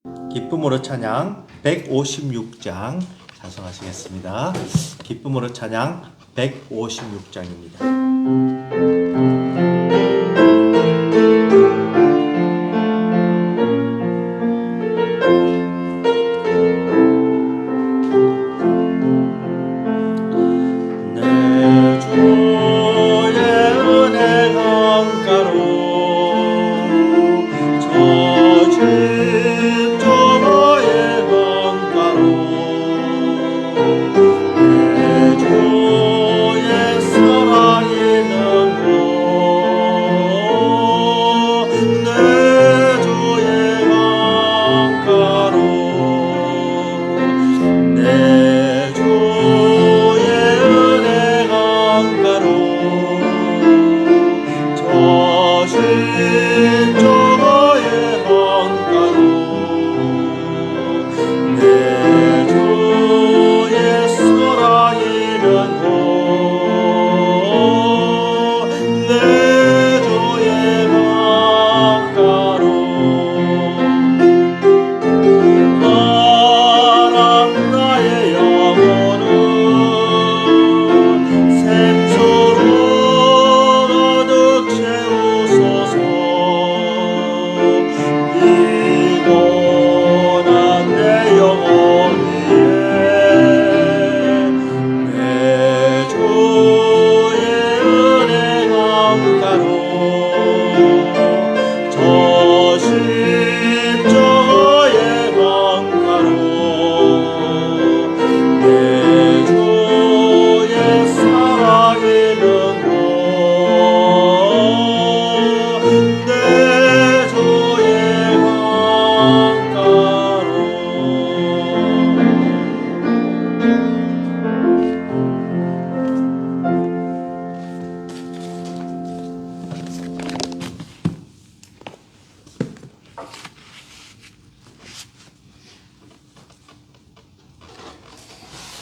기쁨으로 찬양 156장 찬송하시겠습니다. 기쁨으로 찬양 156장입니다.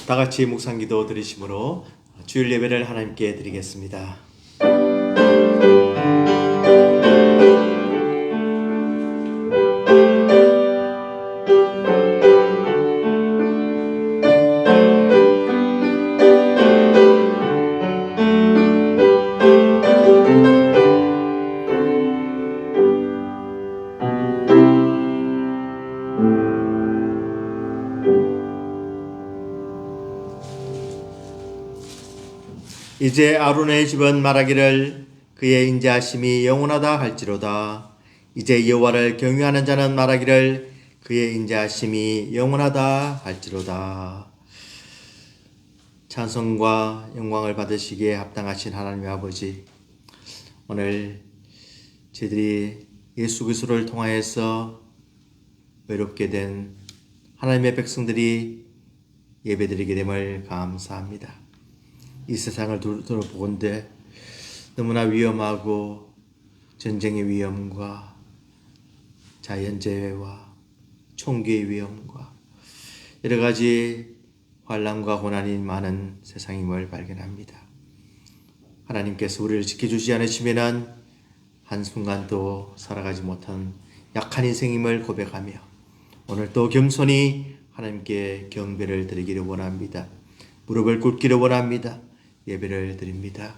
다 같이 묵상기도 드리심으로 주일 예배를 하나님께 드리겠습니다. 이제 아론의 집은 말하기를 그의 인자하심이 영원하다 할지로다. 이제 여호와를 경외하는 자는 말하기를 그의 인자하심이 영원하다 할지로다. 찬송과 영광을 받으시기에 합당하신 하나님의 아버지, 오늘 저희들이 예수 그리스도를 통하여서 외롭게 된 하나님의 백성들이 예배드리게 됨을 감사합니다. 이 세상을 돌아보건대 너무나 위험하고 전쟁의 위험과 자연재해와 총기의 위험과 여러 가지 환난과 고난이 많은 세상임을 발견합니다. 하나님께서 우리를 지켜주지 않으시면 한순간도 살아가지 못한 약한 인생임을 고백하며 오늘 또 겸손히 하나님께 경배를 드리기를 원합니다. 무릎을 꿇기를 원합니다. 예배를 드립니다.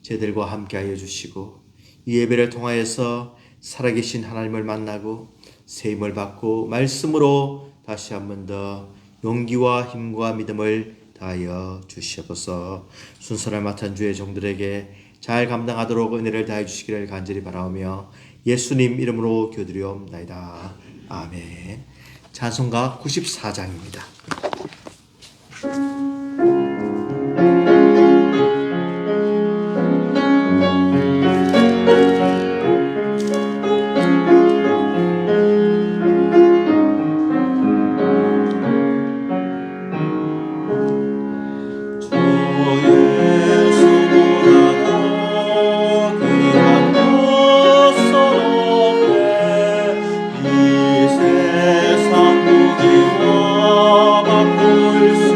저희들과 함께하여 주시고 이 예배를 통하여서 살아계신 하나님을 만나고 세임을 받고 말씀으로 다시 한 번 더 용기와 힘과 믿음을 다하여 주시옵소서. 순서를 맡은 주의 종들에게 잘 감당하도록 은혜를 다해 주시기를 간절히 바라오며 예수님 이름으로 기도드리옵나이다. 아멘. 찬송가 94장입니다. 세상 무기와 바꿀 수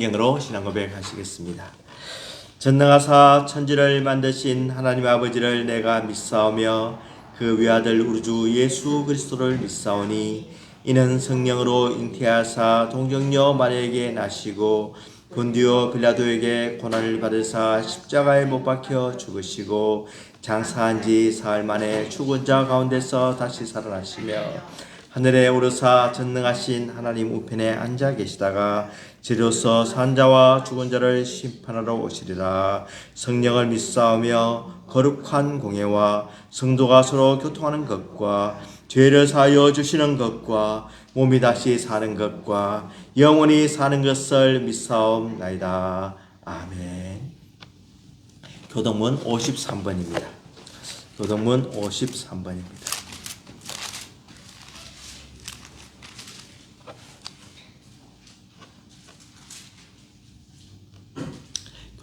성경으로 신앙 고백하시겠습니다. 전능하사 천지를 만드신 하나님 아버지를 내가 믿사오며 그 외아들 우리 주 예수 그리스도를 믿사오니 이는 성령으로 잉태하사 동정녀 마리아에게 나시고 본디오 빌라도에게 고난을 받으사 십자가에 못 박혀 죽으시고 장사한 지 사흘 만에 죽은 자 가운데서 다시 살아나시며 하늘에 오르사 전능하신 하나님 우편에 앉아 계시다가 지로서 산자와 죽은 자를 심판하러 오시리라. 성령을 믿사오며 거룩한 공예와 성도가 서로 교통하는 것과 죄를 사하여 주시는 것과 몸이 다시 사는 것과 영원히 사는 것을 믿사옵나이다. 아멘. 교동문 53번입니다. 교동문 53번입니다.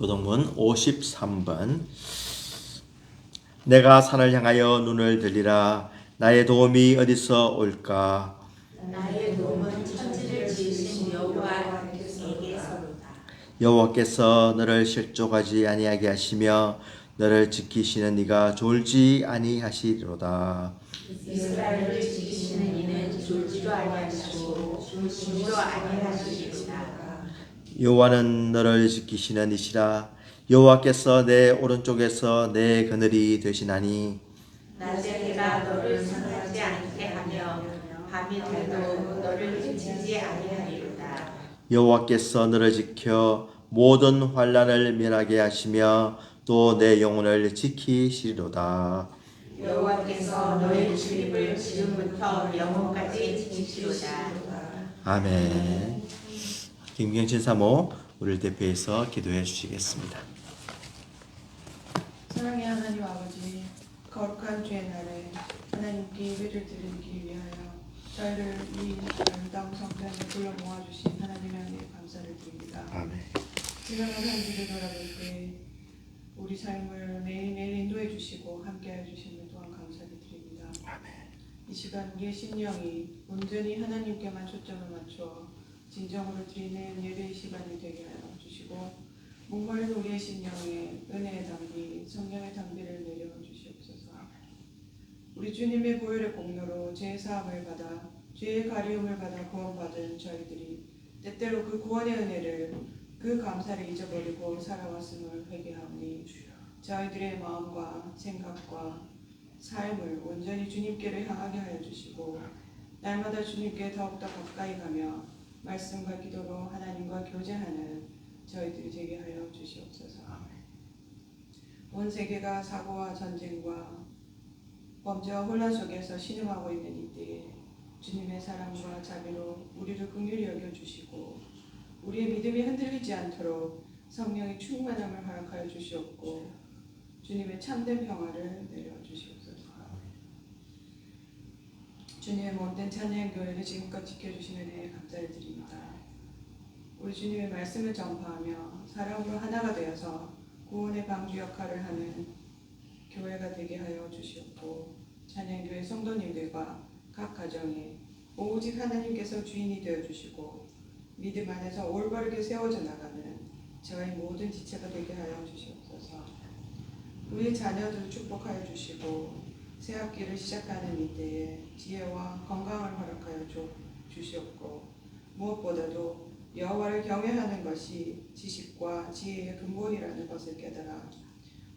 교동문 53번. 내가 산을 향하여 눈을 들리라. 나의 도움이 어디서 올까? 나의 도움은 천지를 지으신 여호와께서로다. 여호와께서 너를 실족하지 아니하게 하시며 너를 지키시는 이가 졸지 아니하시리로다. 이스라엘을 지키시는 이는 졸지도 아니하시고 졸지도 아니하시리로다. 여호와는 너를 지키시는 이시라. 여호와께서 내 오른쪽에서 내 그늘이 되시나니 낮에 해가 너를 상하지 않게 하며 밤이 달도 너를 해치지 아니하리로다. 여호와께서 너를 지켜 모든 환난을 면하게 하시며 또 내 영혼을 지키시리로다. 여호와께서 너의 출입을 지금부터 영원까지 지키시로다. 아멘. 김경진 사모 우리를 대표해서 기도해 주시겠습니다. 사랑의 하나님 아버지, 거룩한 주의 날에 하나님께 예배를 드리기 위하여 저희를 이 아름다운 성전에 불러 모아주신 하나님의 은혜에 감사를 드립니다. 아멘. 지나간 한 주를 돌아볼 때 우리 삶을 매일매일 인도해 주시고 함께해 주심을 또한 감사를 드립니다. 아멘. 이 시간 우리의 심령이 온전히 하나님께만 초점을 맞춰 진정으로 드리는 예배의 시간이 되게 하여 주시고 목마른 우리의 심령에 은혜의 담비, 성령의 담비를 내려 주시옵소서. 우리 주님의 보혈의 공로로 죄의 사함을 받아 죄의 가리움을 받아 구원받은 저희들이 때때로 그 구원의 은혜를 그 감사를 잊어버리고 살아왔음을 회개하오니 저희들의 마음과 생각과 삶을 온전히 주님께로 향하게 하여 주시고 날마다 주님께 더욱더 가까이 가며 말씀과 기도로 하나님과 교제하는 저희들이 되게 하여 주시옵소서. 온 세계가 사고와 전쟁과 범죄와 혼란 속에서 신음하고 있는 이때에 주님의 사랑과 자비로 우리를 긍휼히 여겨주시고 우리의 믿음이 흔들리지 않도록 성령의 충만함을 허락하여 주시옵고 주님의 참된 평화를 내려주시옵소서. 주님의 몸된 찬양교회를 지금껏 지켜주시는 은혜에 감사를 드립니다. 우리 주님의 말씀을 전파하며 사랑으로 하나가 되어서 구원의 방주 역할을 하는 교회가 되게 하여 주시옵고 찬양교회 성도님들과 각 가정에 오직 하나님께서 주인이 되어주시고 믿음 안에서 올바르게 세워져 나가는 저희 모든 지체가 되게 하여 주시옵소서. 우리 자녀들 축복하여 주시고 새 학기를 시작하는 이때에 지혜와 건강을 허락하여 주시옵고 무엇보다도 여호와를 경외하는 것이 지식과 지혜의 근본이라는 것을 깨달아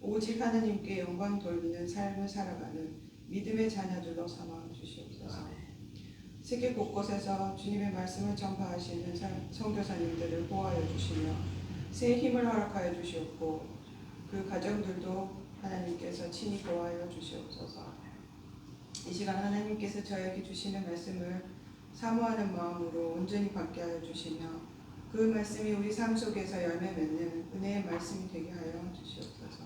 오직 하나님께 영광 돌리는 삶을 살아가는 믿음의 자녀들로 삼아 주시옵소서. 세계 곳곳에서 주님의 말씀을 전파하시는 선교사님들을 보호하여 주시며 새 힘을 허락하여 주시옵고 그 가정들도 하나님께서 친히 보호하여 주시옵소서. 이 시간 하나님께서 저에게 주시는 말씀을 사모하는 마음으로 온전히 받게 하여 주시며 그 말씀이 우리 삶 속에서 열매 맺는 은혜의 말씀이 되게 하여 주시옵소서.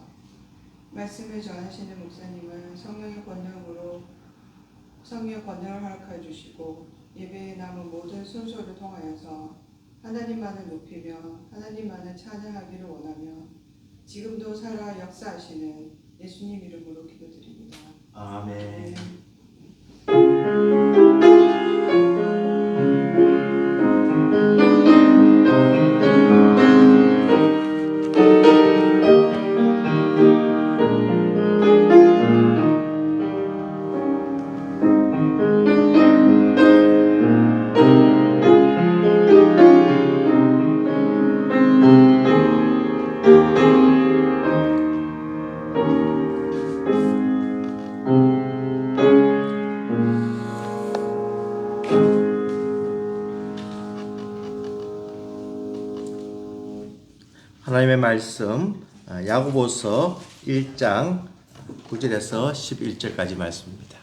말씀을 전하시는 목사님을 성령의 권능으로 성령의 권능을 허락하여 주시고 예배에 남은 모든 순서를 통하여서 하나님만을 높이며 하나님만을 찬양하기를 원하며 지금도 살아 역사하시는 예수님 이름으로 기도드립니다. 아멘. 하나님의 말씀 야고보서 1장 9절에서 11절까지 말씀입니다.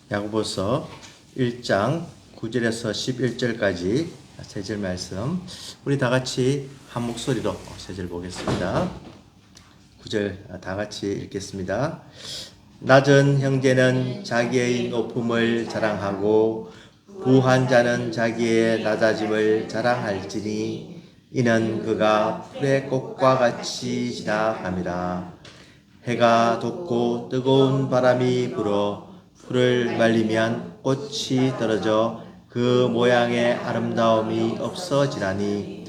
야고보서 1장 9절에서 11절까지 세 절 말씀, 우리 다 같이 한 목소리로 세 절 보겠습니다. 9절 다 같이 읽겠습니다. 낮은 형제는 자기의 높음을 자랑하고 부한 자는 자기의 낮아짐을 자랑할지니 이는 그가 풀의 꽃과 같이 지나갑니다. 해가 돋고 뜨거운 바람이 불어 풀을 말리면 꽃이 떨어져 그 모양의 아름다움이 없어지나니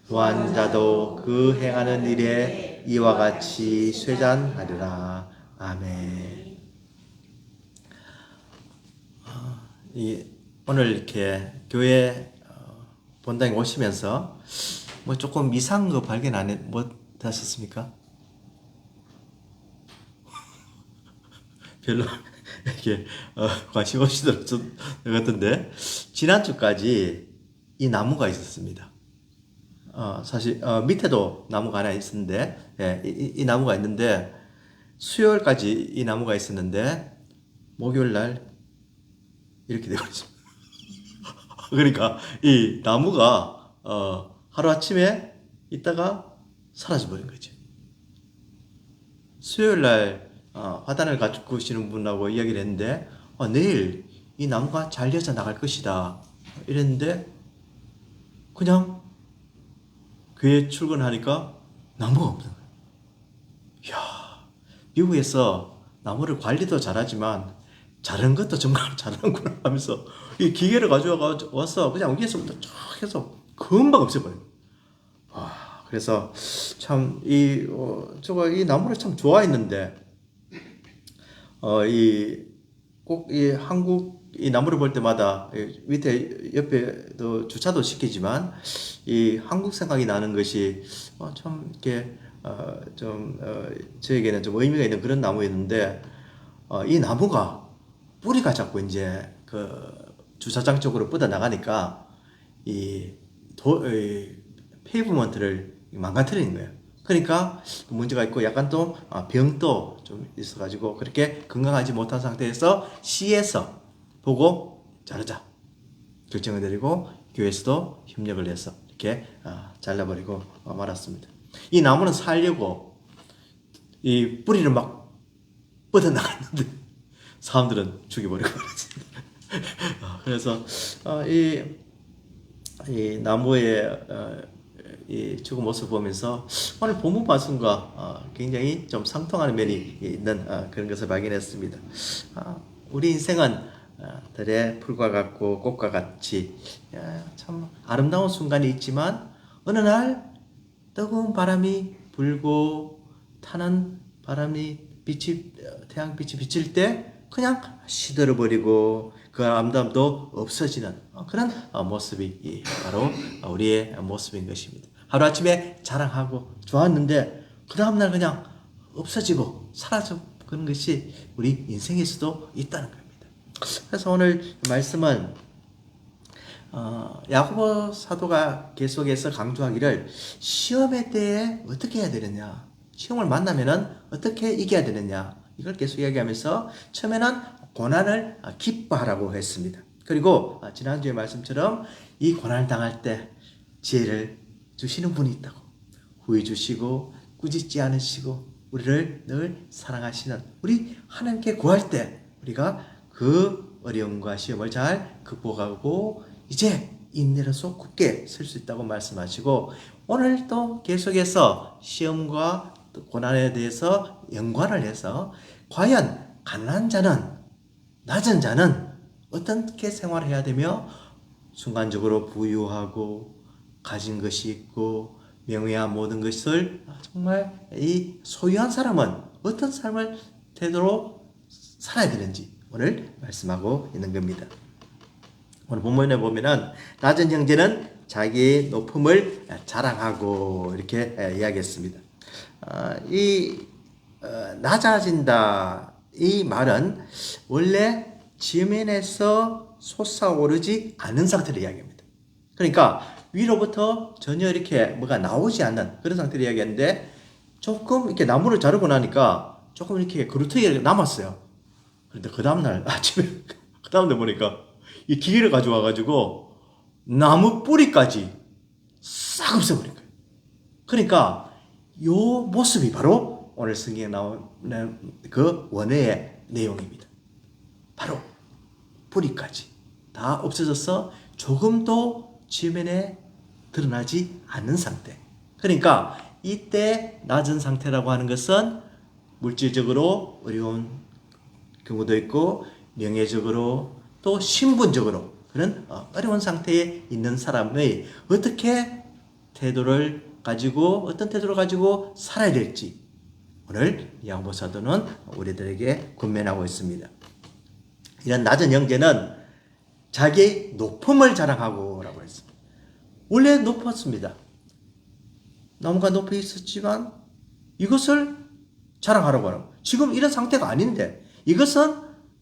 부한 자도 그 행하는 일에 이와 같이 쇠잔하리라. 아멘. 오늘 이렇게 교회 본당에 오시면서 뭐 조금 이상한 거 발견 못 하셨습니까? 별로 이렇게 관심 없이 들었던 것 같은데, 지난주까지 이 나무가 있었습니다. 사실 밑에도 나무가 하나 있었는데, 예, 이 나무가 있는데 수요일까지 이 나무가 있었는데 목요일 날 이렇게 되어버렸어요. 그러니까 이 나무가 하루아침에 있다가 사라져버린 거죠. 수요일 날 화단을 가꾸시는 분하고 이야기를 했는데 내일 이 나무가 잘려져 나갈 것이다 이랬는데, 그냥 교회 출근하니까 나무가 없는 거예요. 이야, 미국에서 나무를 관리도 잘하지만 자른 것도 정말 잘하는구나 하면서 이 기계를 가져와서 그냥 위에서부터 쫙 해서 금방 없애버려요. 그래서 참 이 나무를 참 좋아했는데 꼭 이 한국 이 나무를 볼 때마다 밑에 옆에도 주차도 시키지만 이 한국 생각이 나는 것이 참 이렇게 저에게는 좀 의미가 있는 그런 나무였는데, 이 나무가 뿌리가 자꾸 이제 그 주차장 쪽으로 뻗어 나가니까 이 페이브먼트를 망가뜨리는 거예요. 그러니까 문제가 있고 약간 또 병도 좀 있어가지고 그렇게 건강하지 못한 상태에서 시에서 보고 자르자 결정을 내리고 교회에서도 협력을 해서 이렇게 잘라버리고 말았습니다. 이 나무는 살려고 이 뿌리를 막 뻗어나갔는데 사람들은 죽여버리고 말았습니다. 그래서 이 나무의 이 죽은 모습을 보면서 오늘 본문 말씀과 굉장히 좀 상통하는 면이 있는 그런 것을 발견했습니다. 우리 인생은 들의 풀과 같고 꽃과 같이 참 아름다운 순간이 있지만 어느 날 뜨거운 바람이 불고 타는 바람이 태양빛이 비칠 때 그냥 시들어버리고 그 아름다움도 없어지는 그런 모습이 바로 우리의 모습인 것입니다. 하루아침에 자랑하고 좋았는데 그 다음날 그냥 없어지고 사라져 그런 것이 우리 인생에서도 있다는 겁니다. 그래서 오늘 말씀은 야고보 사도가 계속해서 강조하기를 시험의 때에 어떻게 해야 되느냐, 시험을 만나면은 어떻게 이겨야 되느냐, 이걸 계속 이야기하면서 처음에는 고난을 기뻐하라고 했습니다. 그리고 지난주의 말씀처럼 이 고난을 당할 때 지혜를 주시는 분이 있다고, 후회 주시고 꾸짖지 않으시고 우리를 늘 사랑하시는 우리 하나님께 구할 때 우리가 그 어려움과 시험을 잘 극복하고 이제 인내로서 굳게 설 수 있다고 말씀하시고, 오늘 또 계속해서 시험과 고난에 대해서 연관을 해서 과연 가난한 자는, 낮은 자는 어떻게 생활해야 되며 순간적으로 부유하고 가진 것이 있고 명예와 모든 것을 정말 이 소유한 사람은 어떤 삶을 태도로 살아야 되는지 오늘 말씀하고 있는 겁니다. 오늘 본문에 보면은 낮은 형제는 자기의 높음을 자랑하고 이렇게 이야기했습니다. 낮아진다 이 말은 원래 지면에서 솟아오르지 않은 상태를 이야기합니다. 그러니까 위로부터 전혀 이렇게 뭐가 나오지 않는 그런 상태를 이야기하는데 조금 이렇게 나무를 자르고 나니까 조금 이렇게 그루터기가 남았어요. 그런데 그 다음날 아침에 그 다음날 보니까 이 기계를 가져와가지고 나무 뿌리까지 싹 없애버린 거예요. 그러니까 요 모습이 바로 오늘 성경에 나오는 그 원어의 내용입니다. 바로 뿌리까지 다 없어져서 조금도 지면에 드러나지 않는 상태. 그러니까 이때 낮은 상태라고 하는 것은 물질적으로 어려운 경우도 있고 명예적으로 또 신분적으로 그런 어려운 상태에 있는 사람의 어떻게 태도를 가지고 어떤 태도를 가지고 살아야 될지 오늘 야고보 사도는 우리들에게 권면하고 있습니다. 이런 낮은 형제는 자기의 높음을 자랑하고 라고 했습니다. 원래 높았습니다. 나무가 높이 있었지만 이것을 자랑하라고 하는 거예요. 지금 이런 상태가 아닌데 이것은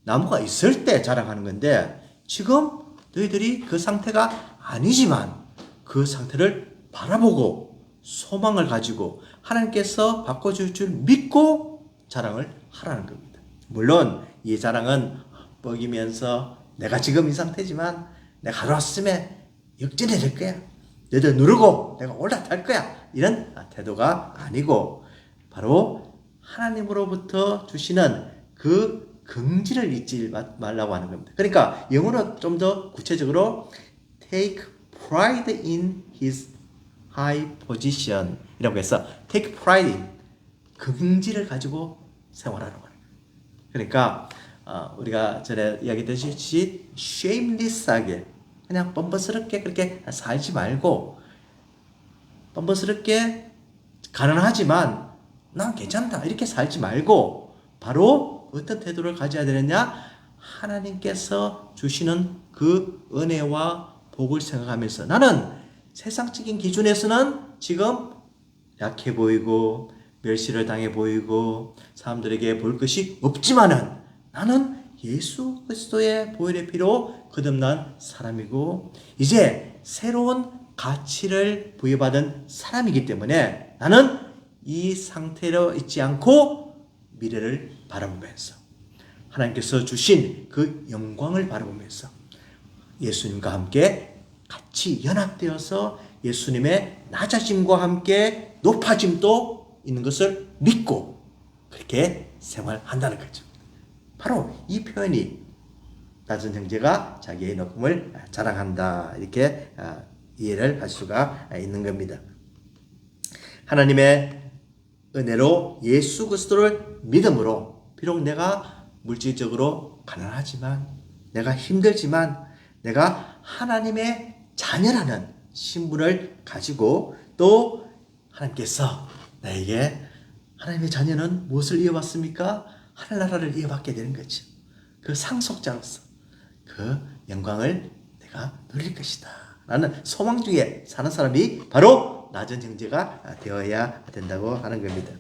나무가 있을 때 자랑하는 건데 지금 너희들이 그 상태가 아니지만 그 상태를 바라보고 소망을 가지고 하나님께서 바꿔줄 줄 믿고 자랑을 하라는 겁니다. 물론 이 자랑은 뻐기면서 내가 지금 이 상태지만 내가 하루아침에 역전이 될 거야. 너희들 누르고 내가 올라탈 거야. 이런 태도가 아니고 바로 하나님으로부터 주시는 그 긍지를 잊지 말라고 하는 겁니다. 그러니까 영어로 좀 더 구체적으로 take pride in his high position 이라고 해서 take pride in 긍지를 가지고 생활하는 거예요. 그러니까 우리가 전에 이야기했듯이 shameless하게 그냥 뻔뻔스럽게 그렇게 살지 말고 뻔뻔스럽게 가난하지만 난 괜찮다 이렇게 살지 말고 바로 어떤 태도를 가져야 되느냐 하나님께서 주시는 그 은혜와 복을 생각하면서 나는 세상적인 기준에서는 지금 약해 보이고 멸시를 당해 보이고 사람들에게 볼 것이 없지만은 나는 예수 그리스도의 보혈의 피로 거듭난 사람이고 이제 새로운 가치를 부여받은 사람이기 때문에 나는 이 상태로 있지 않고 미래를 바라보면서 하나님께서 주신 그 영광을 바라보면서 예수님과 함께 같이 연합되어서 예수님의 낮아짐과 함께 높아짐도 있는 것을 믿고 그렇게 생활한다는 거죠. 바로 이 표현이 낮은 형제가 자기의 높음을 자랑한다 이렇게 이해를 할 수가 있는 겁니다. 하나님의 은혜로 예수 그리스도를 믿음으로 비록 내가 물질적으로 가난하지만 내가 힘들지만 내가 하나님의 자녀라는 신분을 가지고 또 하나님께서 나에게 하나님의 자녀는 무엇을 이어받습니까? 하늘나라를 이어받게 되는 거죠. 그 상속자로서 그 영광을 내가 누릴 것이다 라는 소망 중에 사는 사람이 바로 낮은 형제가 되어야 된다고 하는 겁니다.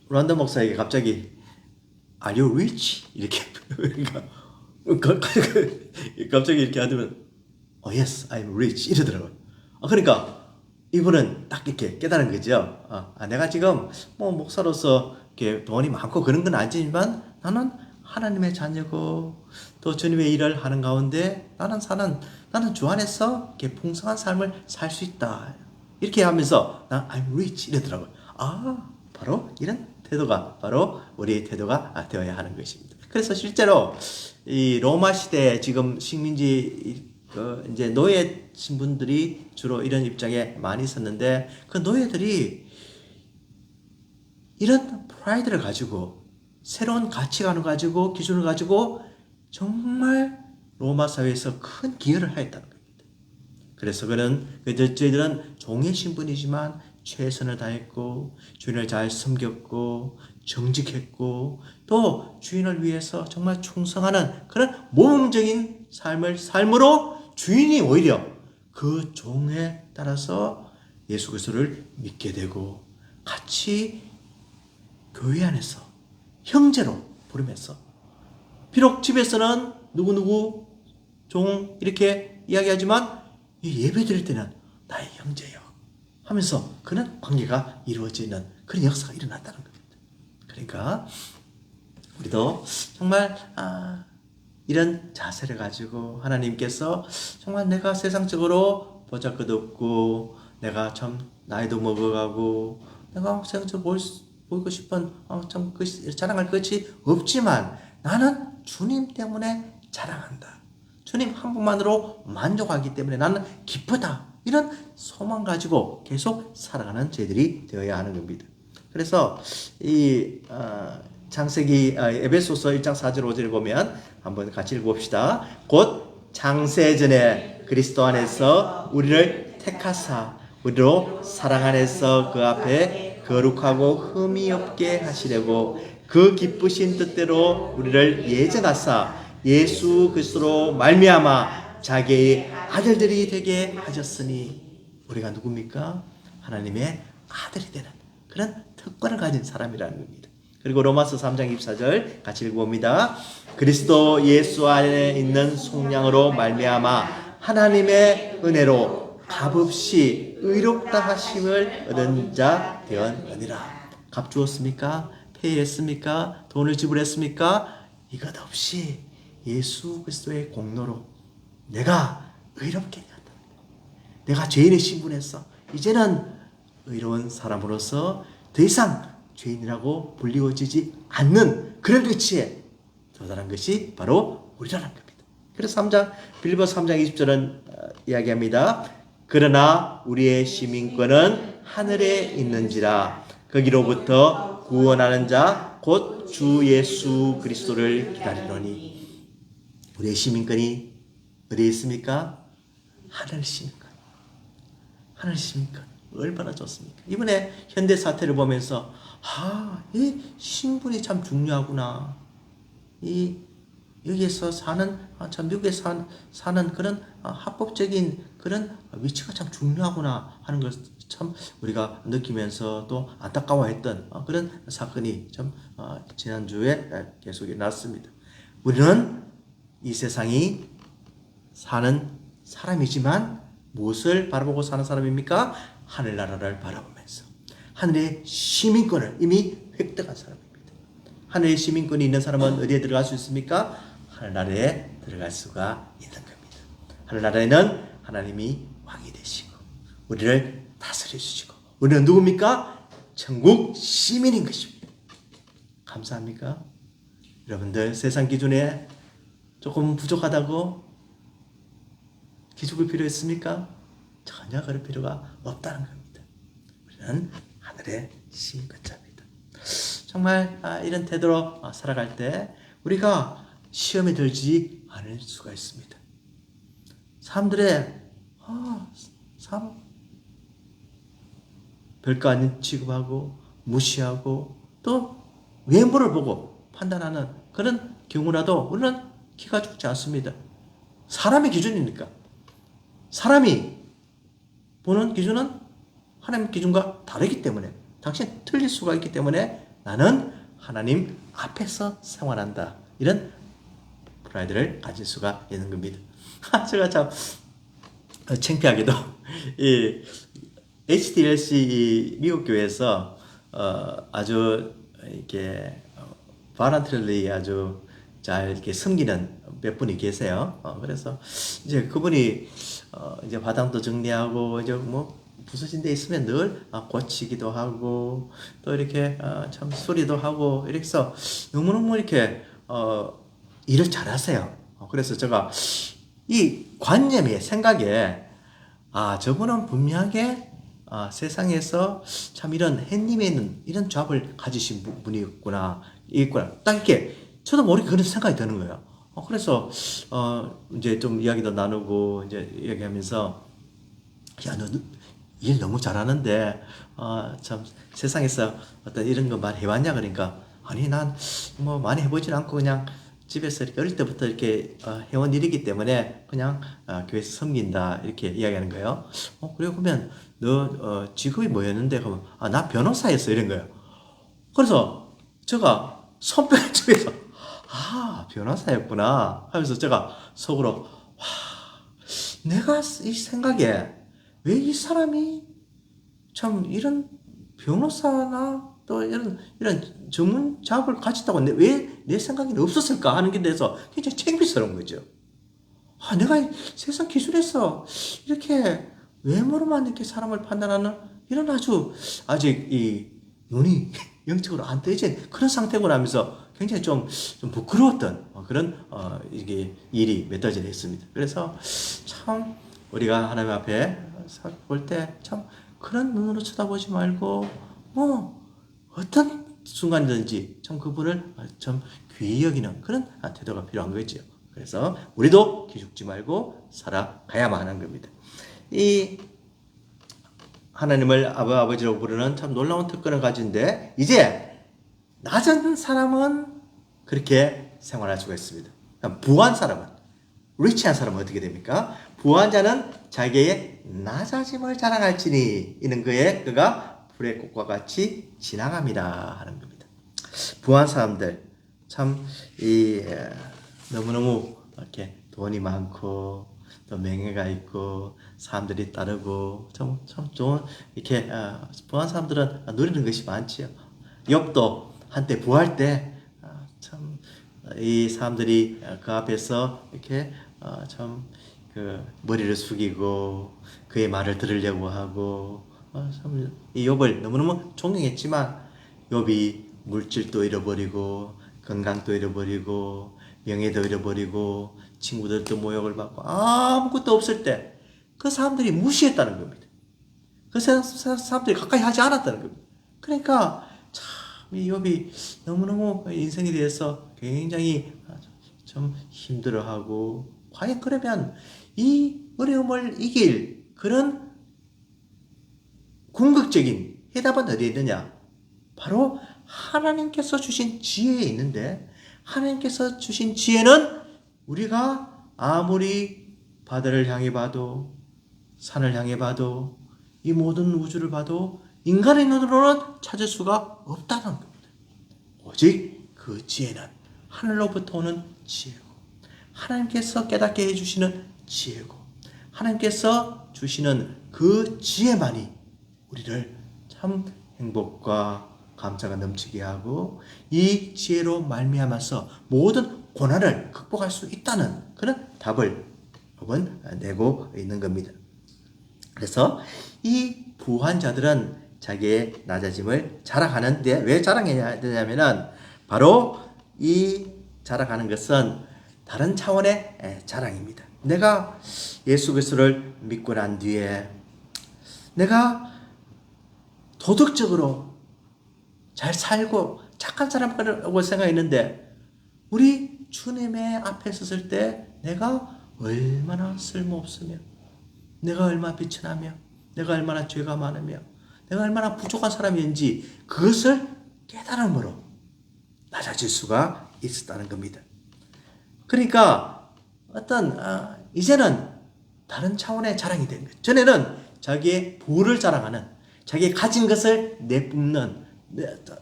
란던 목사에게 갑자기 Are you rich? 이렇게 갑자기 이렇게 하더면 Yes, I'm rich 이러더라고요. 그러니까 이분은 딱 이렇게 깨달은 거죠. 내가 지금 뭐 목사로서 이렇게 돈이 많고 그런 건 아니지만 나는 하나님의 자녀고 또 주님의 일을 하는 가운데 나는 주 안에서 이렇게 풍성한 삶을 살 수 있다. 이렇게 하면서 난 I'm rich 이러더라고요. 바로 이런 태도가 바로 우리의 태도가 되어야 하는 것입니다. 그래서 실제로 이 로마 시대 지금 식민지 이제 노예 신분들이 주로 이런 입장에 많이 있었는데 그 노예들이 이런 프라이드를 가지고 새로운 가치관을 가지고 기준을 가지고 정말 로마 사회에서 큰 기여를 하였다는 겁니다. 그래서 저희들은 종의 신분이지만 최선을 다했고 주인을 잘 섬겼고 정직했고 또 주인을 위해서 정말 충성하는 그런 모범적인 삶으로 주인이 오히려 그 종에 따라서 예수 그리스도를 믿게 되고 같이 교회 안에서 형제로 부르면서 비록 집에서는 누구누구 종 이렇게 이야기하지만 이 예배 드릴 때는 나의 형제요 하면서 그런 관계가 이루어지는 그런 역사가 일어났다는 겁니다. 그러니까 우리도 정말 이런 자세를 가지고 하나님께서 정말 내가 세상적으로 보잘것없고 내가 참 나이도 먹어가고 내가 세상적으로 보이고 싶은 참 자랑할 것이 없지만 나는 주님 때문에 자랑한다. 주님 한 분만으로 만족하기 때문에 나는 기쁘다. 이런 소망 가지고 계속 살아가는 저희들이 되어야 하는 겁니다. 그래서 이 창세기 에베소서 1장 4절 5절을 보면 한번 같이 읽어봅시다. 곧 창세전에 그리스도 안에서 우리를 택하사 우리로 사랑 안에서 그 앞에 거룩하고 흠이 없게 하시려고 그 기쁘신 뜻대로 우리를 예정하사 예수 그리스도로 말미암아 자기의 아들들이 되게 하셨으니 우리가 누굽니까? 하나님의 아들이 되는 그런 특권을 가진 사람이라는 겁니다. 그리고 로마서 3장 24절 같이 읽어봅니다. 그리스도 예수 안에 있는 속량으로 말미암아 하나님의 은혜로 값없이 의롭다 하심을 얻은 자 되었느니라. 값 주었습니까? 페이했습니까? 돈을 지불했습니까? 이것 없이 예수 그리스도의 공로로 내가 의롭게 되었다. 내가 죄인의 신분에서 이제는 의로운 사람으로서 더 이상 죄인이라고 불리워지지 않는 그런 위치에 도달한 것이 바로 우리라는 겁니다. 그래서 빌립보서 3장 20절은 이야기합니다. 그러나 우리의 시민권은 하늘에 있는지라 거기로부터 구원하는 자 곧 주 예수 그리스도를 기다리노니. 우리의 시민권이 어디에 있습니까? 하늘 시민권. 하늘 시민권 얼마나 좋습니까? 이번에 현대 사태를 보면서 이 신분이 참 중요하구나. 여기에서 사는 참 미국에서 사는 그런 합법적인 그런 위치가 참 중요하구나 하는 걸 참 우리가 느끼면서 또 안타까워했던 그런 사건이 참 지난주에 계속 일어났습니다. 우리는 이 세상이 사는 사람이지만 무엇을 바라보고 사는 사람입니까? 하늘나라를 바라보면서 하늘의 시민권을 이미 획득한 사람입니다. 하늘의 시민권이 있는 사람은 어디에 들어갈 수 있습니까? 하늘나라에 들어갈 수가 있는 겁니다. 하늘나라에는 하나님이 왕이 되시고 우리를 다스려 주시고 우리는 누굽니까? 천국 시민인 것입니다. 감사합니까? 여러분들 세상 기준에 조금 부족하다고 기죽을 필요 있습니까? 전혀 그럴 필요가 없다는 겁니다. 우리는 하늘의 시민권자입니다. 정말 이런 태도로 살아갈 때 우리가 시험에 들지 않을 수가 있습니다. 사람들의 별거 아닌 취급하고 무시하고 또 외모를 보고 판단하는 그런 경우라도 우리는 기가 죽지 않습니다. 사람의 기준이니까. 사람이 보는 기준은 하나님 기준과 다르기 때문에 당신 틀릴 수가 있기 때문에 나는 하나님 앞에서 생활한다. 이런 프라이드를 가질 수가 있는 겁니다. 제가 참 창피하게도 이 HDLC 미국 교회에서 아주 이렇게 바란트리 아주 잘 이렇게 섬기는 몇 분이 계세요. 그래서 이제 그분이 이제 화장도 정리하고 이제 뭐 부서진 데 있으면 늘 고치기도 하고 또 이렇게 참 수리도 하고 이렇게 해서 너무너무 이렇게 일을 잘하세요. 그래서 제가 이 관념이 생각에 저분은 분명하게 세상에서 참 이런 햇님에 있는 이런 잡을 가지신 분이었구나 딱 이렇게 저도 모르게 그런 생각이 드는 거예요. 그래서 이제 좀 이야기도 나누고 이제 얘기하면서 야, 너 일 너무 잘하는데 참 세상에서 어떤 이런 거 많이 해봤냐 그러니까 아니 난 뭐 많이 해보진 않고 그냥 집에서 이렇게 어릴 때부터 이렇게 해온 일이기 때문에 그냥 교회에서 섬긴다 이렇게 이야기하는 거예요. 그래 그러면 너 직업이 뭐였는데 그러면 나 변호사였어 이런 거예요. 그래서 제가 손뼉을 치면서 변호사였구나 하면서 제가 속으로 내가 이 생각에 왜 이 사람이 참 이런 변호사나 또 이런 전문 작업을 가졌다고 왜 내 생각에는 없었을까 하는 게 대해서 굉장히 창피스러운 거죠. 아, 내가 세상 기술에서 이렇게 외모로만 이렇게 사람을 판단하는 이런 아직 이 눈이 영적으로 안 떠진 그런 상태고 하면서 굉장히 좀 부끄러웠던 그런 이게 일이 몇 달 전에 있습니다. 그래서 참 우리가 하나님 앞에 볼 때 참 그런 눈으로 쳐다보지 말고 어떤 순간이든지 참 그분을 좀 귀히 여기는 그런 태도가 필요한 거죠. 그래서 우리도 기죽지 말고 살아가야만 하는 겁니다. 이 하나님을 아버지라고 부르는 참 놀라운 특권을 가진데 이제 낮은 사람은 그렇게 생활할 수가 있습니다. 부한 사람은 리치한 사람은 어떻게 됩니까? 부한 자는 자기의 낮아짐을 자랑할지니 이는 그가 불의 꽃과 같이 지나갑니다 하는 겁니다. 부한 사람들 참 너무너무 이렇게 돈이 많고 또 명예가 있고 사람들이 따르고 참 좋은 이렇게 부한 사람들은 누리는 것이 많지요. 욥도 한때 부할 때 참 이 사람들이 그 앞에서 이렇게 참 그 머리를 숙이고 그의 말을 들으려고 하고 참 이 욥을 너무너무 존경했지만 욥이 물질도 잃어버리고 건강도 잃어버리고 명예도 잃어버리고 친구들도 모욕을 받고 아무것도 없을 때 그 사람들이 무시했다는 겁니다. 그 사람들이 가까이 하지 않았다는 겁니다. 그러니까 참 이 욥이 너무너무 인생에 대해서 굉장히 좀 힘들어하고 과연 그러면 이 어려움을 이길 그런 궁극적인 해답은 어디에 있느냐? 바로 하나님께서 주신 지혜에 있는데 하나님께서 주신 지혜는 우리가 아무리 바다를 향해 봐도 산을 향해 봐도 이 모든 우주를 봐도 인간의 눈으로는 찾을 수가 없다는 겁니다. 오직 그 지혜는 하늘로부터 오는 지혜고 하나님께서 깨닫게 해주시는 지혜고 하나님께서 주시는 그 지혜만이 우리를 참 행복과 감사가 넘치게 하고 이 지혜로 말미암아서 모든 고난을 극복할 수 있다는 그런 답을 내고 있는 겁니다. 그래서 이 부한 자들은 자기의 낮아짐을 자랑하는데 왜 자랑해야 되냐면은 바로 이 자랑하는 것은 다른 차원의 자랑입니다. 내가 예수 그리스도를 믿고 난 뒤에 내가 도덕적으로 잘 살고 착한 사람이라고 생각했는데 우리 주님의 앞에 섰을 때 내가 얼마나 쓸모없으며 내가 얼마나 비천하며 내가 얼마나 죄가 많으며 내가 얼마나 부족한 사람인지 그것을 깨달음으로 낮아질 수가 있었다는 겁니다. 그러니까 이제는 다른 차원의 자랑이 된 거예요. 전에는 자기의 부를 자랑하는 자기의 가진 것을 내뿜는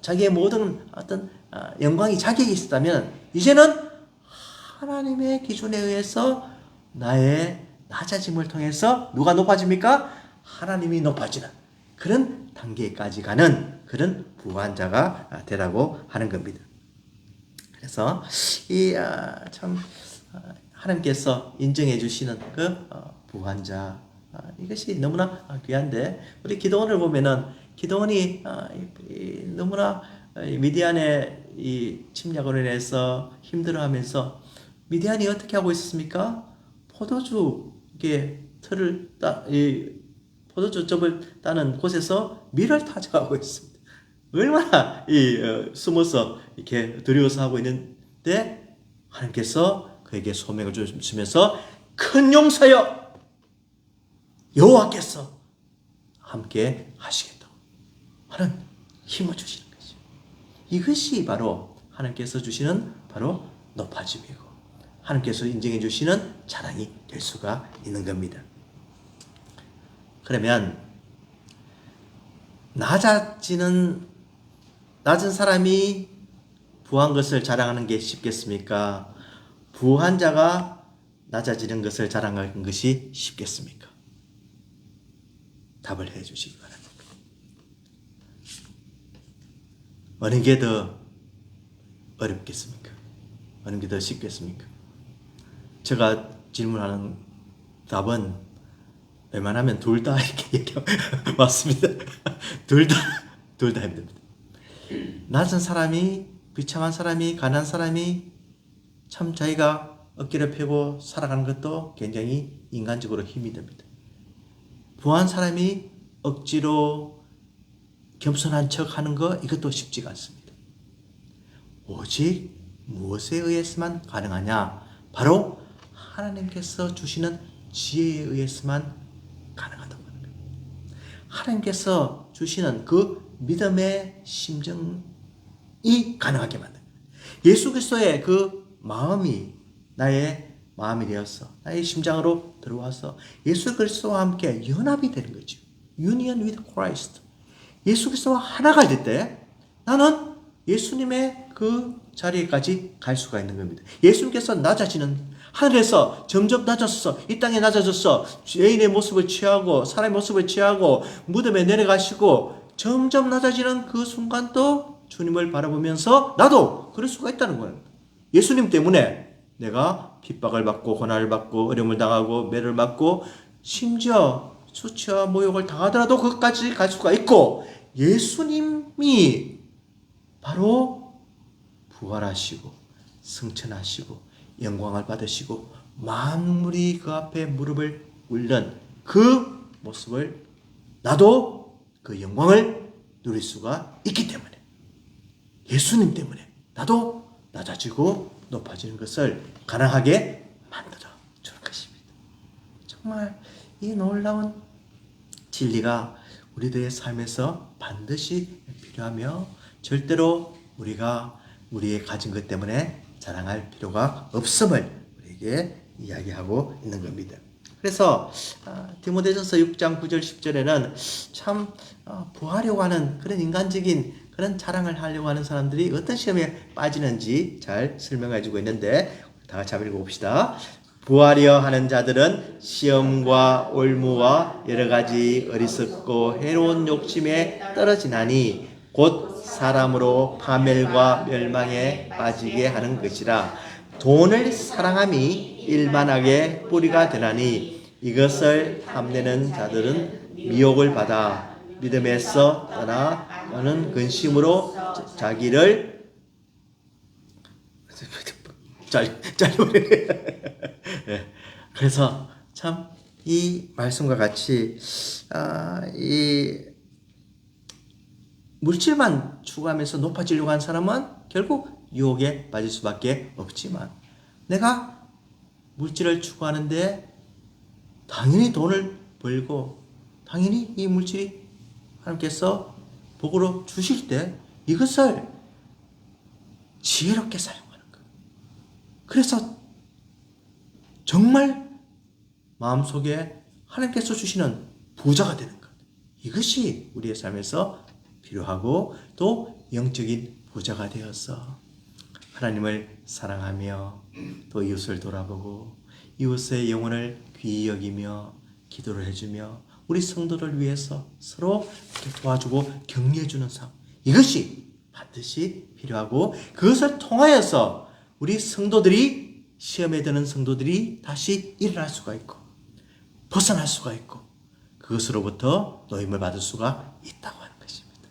자기의 모든 영광이 자기에게 있었다면 이제는 하나님의 기준에 의해서 나의 낮아짐을 통해서 누가 높아집니까? 하나님이 높아지는 그런 단계까지 가는 그런 부한 자가 되라고 하는 겁니다. 그래서 하나님께서 인정해 주시는 그 부한 자 이것이 너무나 귀한데 우리 기도원을 보면은 기도원이 너무나 미디안의 이 침략으로 인해서 힘들어하면서 미디안이 어떻게 하고 있었습니까? 포도주즙을 따는 곳에서 밀을 타져가고 있습니다. 얼마나 숨어서 이렇게 두려워서 하고 있는데 하나님께서 그에게 소명을 주시면서 큰 용사여 여호와께서 함께 하시겠다고 하는 힘을 주시는 것이죠. 이것이 바로 하나님께서 주시는 바로 높아짐이고 하나님께서 인정해 주시는 자랑이 될 수가 있는 겁니다. 그러면 낮은 사람이 부한 것을 자랑하는 게 쉽겠습니까? 부한 자가 낮아지는 것을 자랑하는 것이 쉽겠습니까? 답을 해 주시기 바랍니다. 어느 게 더 어렵겠습니까? 어느 게 더 쉽겠습니까? 제가 질문하는 답은 웬만하면 둘 다 이렇게 얘기하면 맞습니다. 둘 다 힘듭니다. 낮은 사람이, 비참한 사람이, 가난한 사람이 참 자기가 어깨를 펴고 살아가는 것도 굉장히 인간적으로 힘이 듭니다. 부한 사람이 억지로 겸손한 척 하는 거, 이것도 쉽지가 않습니다. 오직 무엇에 의해서만 가능하냐? 바로 하나님께서 주시는 지혜에 의해서만 가능하다고 하는 거예요. 하나님께서 주시는 그 믿음의 심정이 가능하게 만든 거예요. 예수 그리스도의 그 마음이 나의 마음이 되어서 나의 심장으로 들어와서 예수 그리스도와 함께 연합이 되는 거죠. Union with Christ. 예수 그리스도와 하나가 될 때 나는 예수님의 그 자리에까지 갈 수가 있는 겁니다. 예수님께서 낮아지는, 하늘에서 점점 낮아져서 이 땅에 낮아져서 죄인의 모습을 취하고 사람의 모습을 취하고 무덤에 내려가시고 점점 낮아지는 그 순간도 주님을 바라보면서 나도 그럴 수가 있다는 거예요. 예수님 때문에 내가 핍박을 받고 고난을 받고 어려움을 당하고 매를 맞고 심지어 수치와 모욕을 당하더라도 그것까지 갈 수가 있고, 예수님이 바로 부활하시고 승천하시고 영광을 받으시고 만물이 그 앞에 무릎을 꿇는 그 모습을, 나도 그 영광을 누릴 수가 있기 때문에, 예수님 때문에 나도 낮아지고 높아지는 것을 가능하게 만들어 주는 것입니다. 정말 이 놀라운 진리가 우리들의 삶에서 반드시 필요하며 절대로 우리가 우리의 가진 것 때문에 자랑할 필요가 없음을 우리에게 이야기하고 있는 겁니다. 그래서 디모데전서 6장 9절 10절에는 참 부하려고 하는 그런 인간적인 그런 자랑을 하려고 하는 사람들이 어떤 시험에 빠지는지 잘 설명해 주고 있는데, 다 같이 한번 읽어봅시다. 부하려 하는 자들은 시험과 올무와 여러 가지 어리석고 해로운 욕심에 떨어지나니 곧 사람으로 파멸과 멸망에 빠지게 하는 것이라. 돈을 사랑함이 일만하게 뿌리가 되나니 이것을 탐내는 자들은 미혹을 받아 믿음에서 떠나는 근심으로 자기를 그래서 참 이 말씀과 같이 이 물질만 추구하면서 높아지려고 하는 사람은 결국 유혹에 빠질 수밖에 없지만, 내가 물질을 추구하는데 당연히 돈을 벌고 당연히 이 물질이 하나님께서 복으로 주실 때 이것을 지혜롭게 사용하는 것. 그래서 정말 마음속에 하나님께서 주시는 부자가 되는 것. 이것이 우리의 삶에서 필요하고 또 영적인 부자가 되어서 하나님을 사랑하며 또 이웃을 돌아보고 이웃의 영혼을 귀히 여기며 기도를 해주며 우리 성도를 위해서 서로 이렇게 도와주고 격려해주는 삶, 이것이 반드시 필요하고, 그것을 통하여서 우리 성도들이, 시험에 드는 성도들이 다시 일어날 수가 있고 벗어날 수가 있고 그것으로부터 노임을 받을 수가 있다고 하는 것입니다.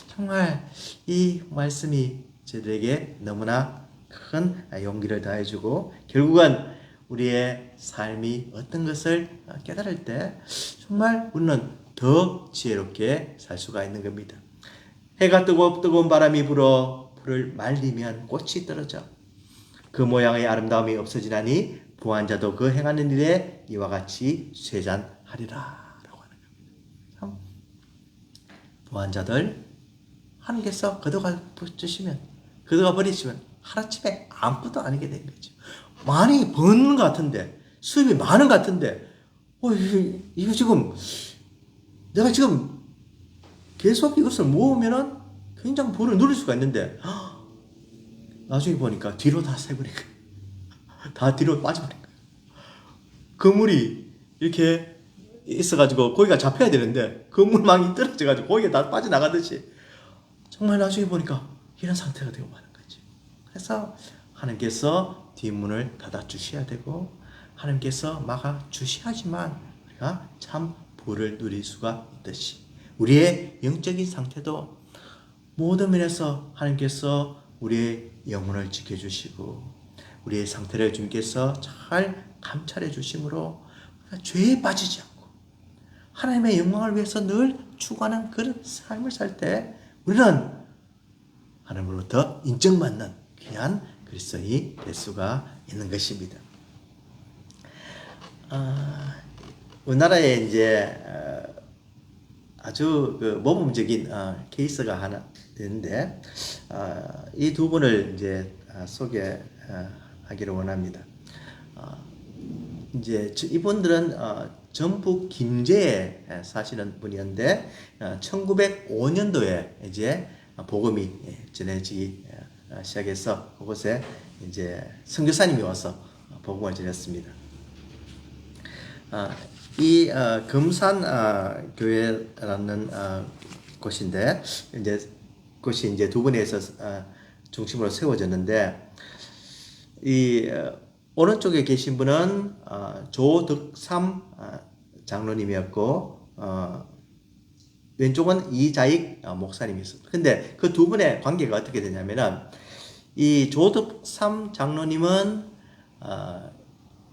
정말 이 말씀이 저희들에게 너무나 큰 용기를 더해주고, 결국은 우리의 삶이 어떤 것을 깨달을 때 정말 우리는 더 지혜롭게 살 수가 있는 겁니다. 해가 뜨고 뜨거운 바람이 불어 불을 말리면 꽃이 떨어져 그 모양의 아름다움이 없어지나니 부한 자도 그 행하는 일에 이와 같이 쇠잔하리라 라고 하는 겁니다. 참 부한 자들 하나님께서 걷어가 버리시면 하루아침에 아무것도 아니게 된 거죠. 많이 버는 것 같은데, 수입이 많은 것 같은데, 이거 지금 내가 지금 계속 이것을 모으면은 굉장히 본을 누릴 수가 있는데, 나중에 보니까 뒤로 다 새버린 거예요. 다 뒤로 빠져버린 거예요. 그물이 이렇게 있어가지고 고기가 잡혀야 되는데 그물망이 떨어져가지고 고기가 다 빠져나가듯이 정말 나중에 보니까 이런 상태가 되고 마는 거지. 그래서 하나님께서 뒷문을 닫아주셔야 되고 하나님께서 막아주셔야지만 우리가 참 부를 누릴 수가 있듯이 우리의 영적인 상태도 모든 면에서 하나님께서 우리의 영혼을 지켜주시고 우리의 상태를 주님께서 잘 감찰해 주심으로 죄에 빠지지 않고 하나님의 영광을 위해서 늘 추구하는 그런 삶을 살 때 우리는 하나님으로부터 인정받는 귀한 그리스도인이 될 수가 있는 것입니다. 우리나라에 이제 아주 그 모범적인 케이스가 하나 있는데 이 두 분을 이제 소개하기를 원합니다. 이제 이분들은 전북 김제에 사시는 분이었는데 1905년도에 이제 복음이 전해지기 시작해서 그곳에 이제 선교사님이 와서 복음을 전했습니다. 이 금산 교회라는 곳인데 이제 곳이 이제 두 분에서 중심으로 세워졌는데 이 오른쪽에 계신 분은 조덕삼 장로님이었고 왼쪽은 이자익 목사님이었습니다. 근데 그 두 분의 관계가 어떻게 되냐면은 이 조덕삼 장로님은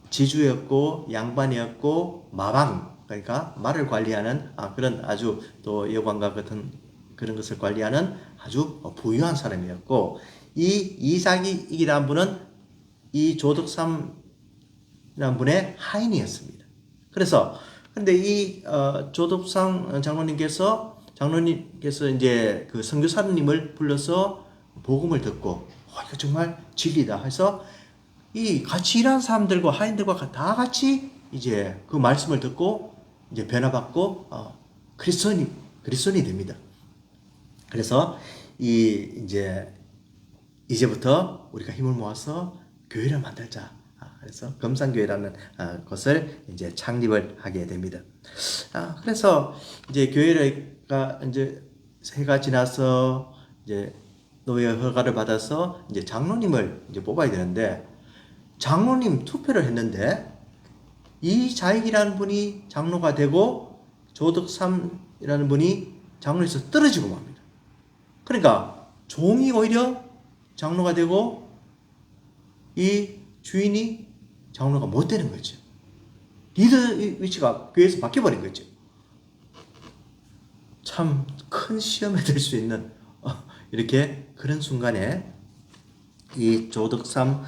지주였고 양반이었고 마방 그러니까 말을 관리하는 그런 아주 또 여관과 같은 그런 것을 관리하는 아주 부유한 사람이었고 이 이자익이라는 분은 이 조덕삼이라는 분의 하인이었습니다. 그래서 근데 이 조덕삼 장로님께서 이제 그 선교사님을 불러서 복음을 듣고 이거 정말 진리다 해서 이 같이 일하는 사람들과 하인들과 다 같이 이제 그 말씀을 듣고 이제 변화받고 그리스도인이 됩니다. 그래서 이제부터 우리가 힘을 모아서 교회를 만들자. 그래서 금산교회라는 것을 이제 창립을 하게 됩니다. 그래서 이제 교회가 이제 해가 지나서 이제 노예 허가를 받아서 이제 장로님을 이제 뽑아야 되는데 장로님 투표를 했는데 이자익이라는 분이 장로가 되고 조덕삼이라는 분이 장로에서 떨어지고 맙니다. 그러니까 종이 오히려 장로가 되고 이 주인이 장로가 못 되는 거죠. 리더 위치가 교회에서 바뀌어버린 거죠. 참 큰 시험에 들 수 있는 이렇게 그런 순간에 이 조덕삼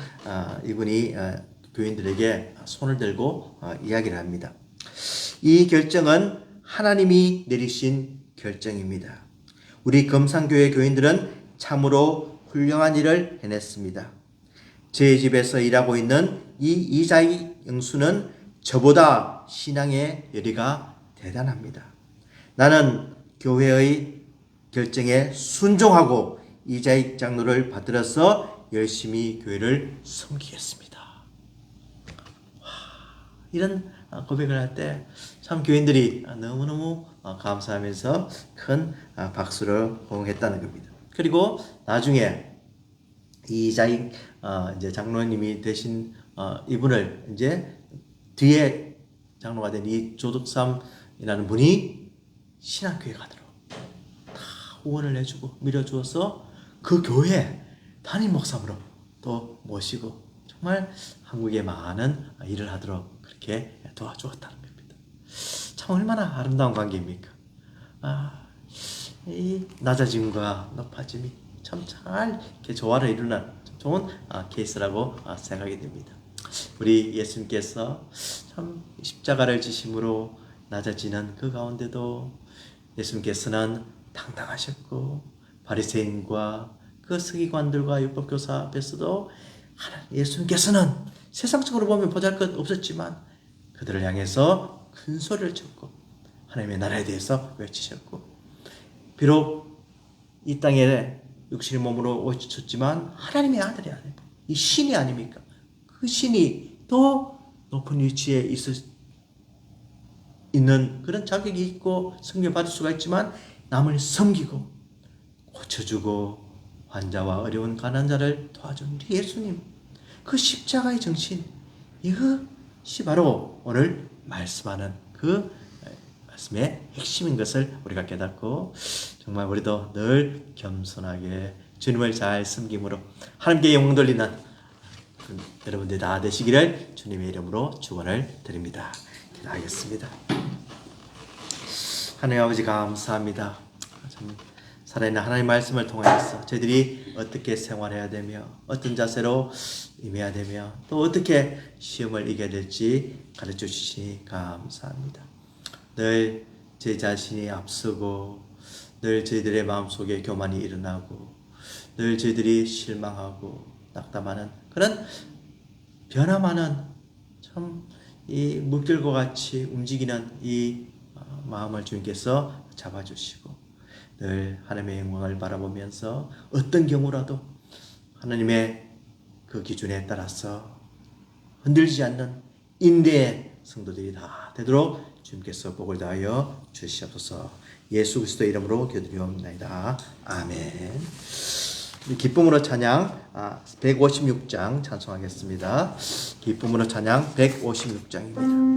이분이 교인들에게 손을 들고 이야기를 합니다. 이 결정은 하나님이 내리신 결정입니다. 우리 금산교회 교인들은 참으로 훌륭한 일을 해냈습니다. 제 집에서 일하고 있는 이 이자익 영수는 저보다 신앙의 열의가 대단합니다. 나는 교회의 결정에 순종하고 이자익 장로를 받들어서 열심히 교회를 섬기겠습니다. 이런 고백을 할 때 참 교인들이 너무너무 감사하면서 큰 박수를 호응했다는 겁니다. 그리고 나중에 이자익 이제 장로님이 되신 이분을 이제 뒤에 장로가 된 이 조덕삼이라는 분이 신학교에 가도록 다 후원을 해주고 밀어주어서 그 교회 담임 목사로 또 모시고 정말 한국에 많은 일을 하도록 그렇게 도와주었다는 겁니다. 참 얼마나 아름다운 관계입니까? 이 낮아짐과 높아짐이 참 잘 이렇게 조화를 이루는 좋은 케이스라고 생각이 됩니다. 우리 예수님께서 참 십자가를 지심으로 낮아지는 그 가운데도 예수님께서는 당당하셨고 바리새인과 그 서기관들과 율법교사 앞에서도 예수님께서는 세상적으로 보면 보잘것 없었지만 그들을 향해서 큰 소리를 쳤고 하나님의 나라에 대해서 외치셨고 비록 이 땅에 육신의 몸으로 오셨지만 하나님의 아들이 아니고 이 신이 아닙니까? 그 신이 또 높은 위치에 있는 그런 자격이 있고 섬김 받을 수가 있지만 남을 섬기고 고쳐주고 환자와 어려운 가난한 자를 도와준 우리 예수님, 그 십자가의 정신, 이것이 바로 오늘 말씀하는 그 말씀의 핵심인 것을 우리가 깨닫고 정말 우리도 늘 겸손하게 주님을 잘 섬김으로 하나님께 영광 돌리는 여러분들 다 되시기를 주님의 이름으로 축원을 드립니다. 기도하겠습니다. 하나님 아버지 감사합니다. 참 살아있는 하나님의 말씀을 통해서 저희들이 어떻게 생활해야 되며 어떤 자세로 임해야 되며 또 어떻게 시험을 이겨야 될지 가르쳐 주시니 감사합니다. 늘 제 자신이 앞서고 늘 저희들의 마음속에 교만이 일어나고 늘 저희들이 실망하고 낙담하는 그런 변화많은 참 이 물결과 같이 움직이는 이 마음을 주님께서 잡아주시고 늘 하나님의 영광을 바라보면서 어떤 경우라도 하나님의 그 기준에 따라서 흔들리지 않는 인내의 성도들이 다 되도록 주님께서 복을 다하여 주시옵소서. 예수 그리스도의 이름으로 기도드리옵나이다. 아멘. 기쁨으로 찬양 156장 찬송하겠습니다. 기쁨으로 찬양 156장입니다.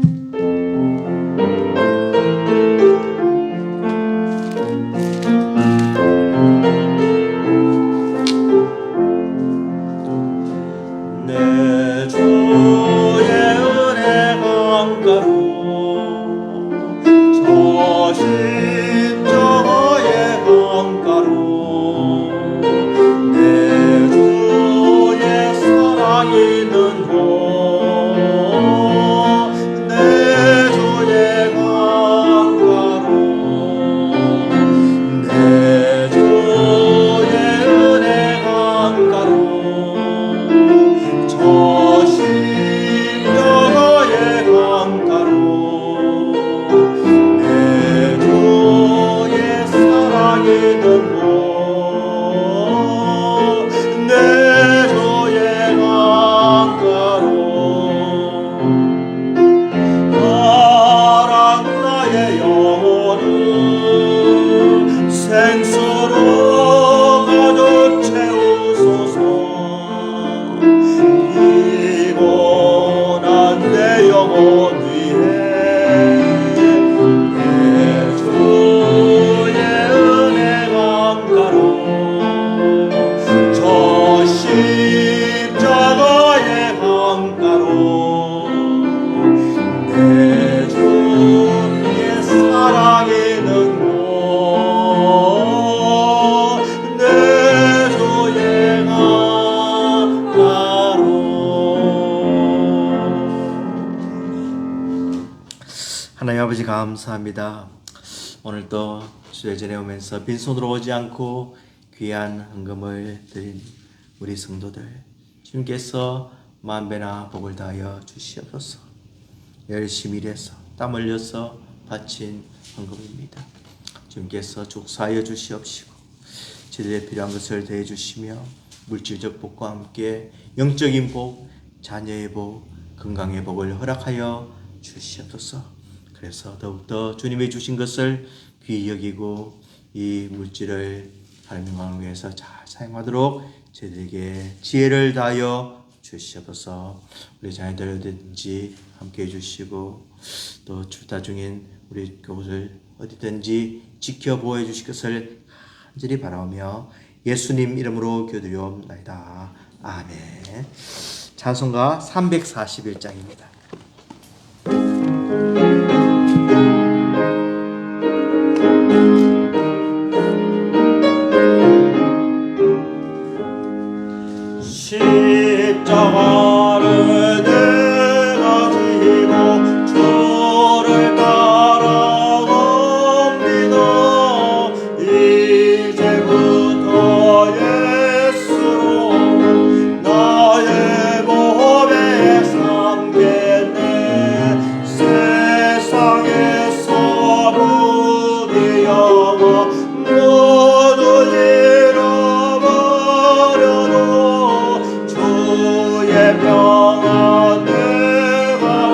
하나님 아버지 감사합니다. 오늘도 주의 전에 오면서 빈손으로 오지 않고 귀한 헌금을 드린 우리 성도들 주님께서 만배나 복을 다하여 주시옵소서. 열심히 일해서 땀 흘려서 바친 헌금입니다. 주님께서 축사하여 주시옵시고 저희들의 필요한 것을 대해 주시며 물질적 복과 함께 영적인 복, 자녀의 복, 건강의 복을 허락하여 주시옵소서. 그래서 더욱더 주님이 주신 것을 귀히 여기고 이 물질을 하나님 영광을 위해서 잘 사용하도록 저희들에게 지혜를 다하여 주시옵소서. 우리 자녀들 어디든지 함께해 주시고 또 출타 중인 우리 교우들 어디든지 지켜보호해 주실 것을 간절히 바라오며 예수님 이름으로 기도드리옵나이다. 아멘. 찬송가 341장입니다. 십자가를 내가 지고 주를 따라갑니다. 이제부터 예수로 나의 몸에 삼겠네. 세상에서 부귀영화 모두 잃어버려도 주의 평안 내가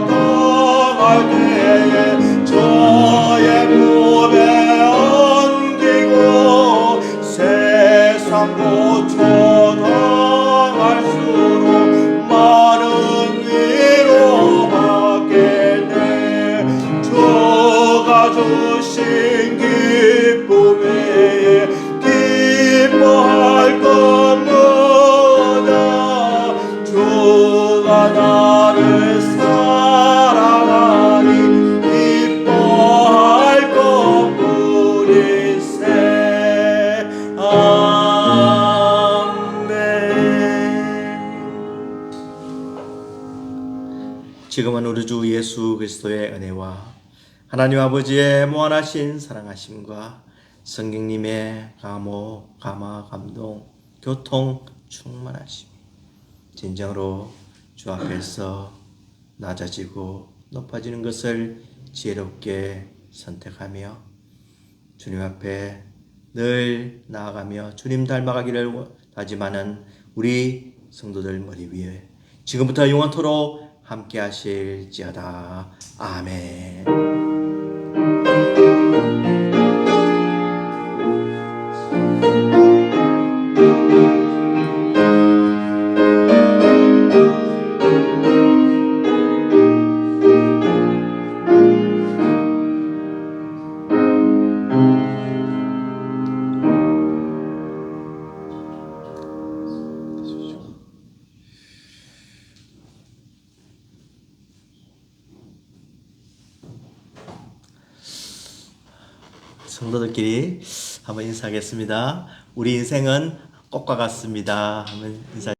당할 때에 저의 몸에 안기고 세상 고쳐 당할수록 많은 위로받겠네. 주가 주신 기쁨에 기뻐할 것보다 주가 나를 사랑하니 기뻐할 것뿐일세. 아멘. 지금은 우리 주 예수 그리스도의 은혜와 하나님 아버지의 무한하신 사랑하심과 성령님의 감호, 감화, 감동, 교통, 충만하심, 진정으로 주 앞에서 낮아지고 높아지는 것을 지혜롭게 선택하며 주님 앞에 늘 나아가며 주님 닮아가기를 다짐하는 우리 성도들 머리 위에 지금부터 영원토록 함께 하실지어다. 아멘. 성도들끼리 한번 인사하겠습니다. 우리 인생은 꽃과 같습니다. 한번 인사.